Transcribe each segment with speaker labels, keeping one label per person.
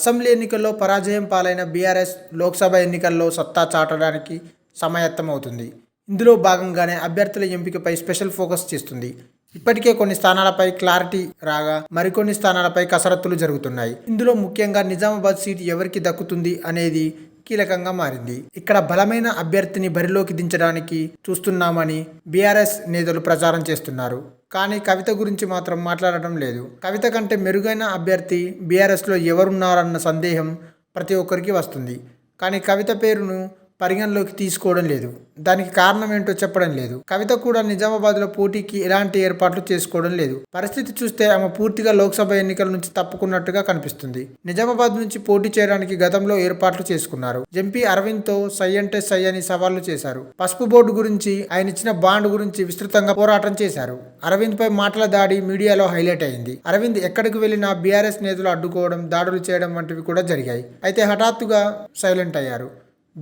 Speaker 1: Assembly ఎన్నికల్లో పరాజయం పాలైన బీఆర్ఎస్ లోక్సభ ఎన్నికల్లో సత్తా చాటడానికి సమాయత్తమవుతుంది. ఇందులో భాగంగానే అభ్యర్థుల ఎంపికపై స్పెషల్ ఫోకస్ చేస్తుంది. ఇప్పటికే కొన్ని స్థానాలపై క్లారిటీ రాగా మరికొన్ని స్థానాలపై కసరత్తులు జరుగుతున్నాయి. ఇందులో ముఖ్యంగా నిజామాబాద్ సీటు ఎవరికి దక్కుతుంది అనేది కీలకంగా మారింది. ఇక్కడ బలమైన అభ్యర్థిని బరిలోకి దించడానికి చూస్తున్నామని బీఆర్ఎస్ నేతలు ప్రచారం చేస్తున్నారు. కానీ కవిత గురించి మాత్రం మాట్లాడటం లేదు. కవిత కంటే మెరుగైన అభ్యర్థి బీఆర్ఎస్లో ఎవరున్నారన్న సందేహం ప్రతి ఒక్కరికి వస్తుంది. కానీ కవిత పేరును పరిగణలోకి తీసుకోవడం లేదు. దానికి కారణం ఏంటో చెప్పడం లేదు. కవిత కూడా నిజామాబాద్లో పోటీకి ఎలాంటి ఏర్పాట్లు చేసుకోవడం లేదు. పరిస్థితి చూస్తే ఆమె పూర్తిగా లోక్సభ ఎన్నికల నుంచి తప్పుకున్నట్టుగా కనిపిస్తుంది. నిజామాబాద్ నుంచి పోటీ చేయడానికి గతంలో ఏర్పాట్లు చేసుకున్నారు. ఎంపీ అరవింద్తో సై అంటే సై అని సవాళ్లు చేశారు. పసుపు బోర్డు గురించి, ఆయన ఇచ్చిన బాండ్ గురించి విస్తృతంగా పోరాటం చేశారు. అరవింద్ పై మాటల దాడి మీడియాలో హైలైట్ అయింది. అరవింద్ ఎక్కడికి వెళ్లినా బీఆర్ఎస్ నేతలు అడ్డుకోవడం, దాడులు చేయడం వంటివి కూడా జరిగాయి. అయితే హఠాత్తుగా సైలెంట్ అయ్యారు.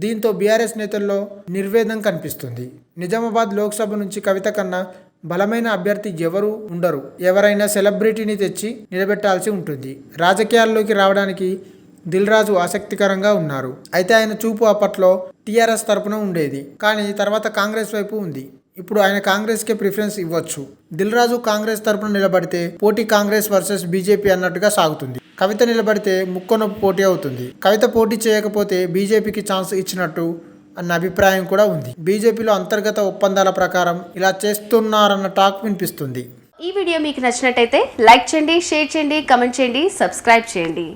Speaker 1: దీంతో బీఆర్ఎస్ నేతల్లో నిర్వేదం కనిపిస్తుంది. నిజామాబాద్ లోక్సభ నుంచి కవిత కన్నా బలమైన అభ్యర్థి ఎవరు ఉండరు. ఎవరైనా సెలబ్రిటీని తెచ్చి నిలబెట్టాల్సి ఉంటుంది. రాజకీయాల్లోకి రావడానికి దిల్ రాజు ఆసక్తికరంగా ఉన్నారు. అయితే ఆయన చూపు అప్పట్లో టీఆర్ఎస్ తరపున ఉండేది. కానీ తర్వాత కాంగ్రెస్ వైపు ఉంది. ఇప్పుడు ఆయన కాంగ్రెస్కే ప్రిఫరెన్స్ ఇవ్వచ్చు. దిల్ రాజు కాంగ్రెస్ తరపున నిలబడితే పోటీ కాంగ్రెస్ వర్సెస్ బీజేపీ అన్నట్టుగా సాగుతుంది. కవిత నిలబడితే ముక్కొనొప్పు పోటీ అవుతుంది. కవిత పోటీ చేయకపోతే బీజేపీకి ఛాన్స్ ఇచ్చినట్టు అన్న అభిప్రాయం కూడా ఉంది. బీజేపీలో అంతర్గత ఒప్పందాల ప్రకారం ఇలా చేస్తున్నారన్న టాక్ వినిపిస్తుంది.
Speaker 2: ఈ వీడియో మీకు నచ్చినట్టయితే లైక్ చేయండి, షేర్ చేయండి, కమెంట్ చేయండి, సబ్స్క్రైబ్ చేయండి.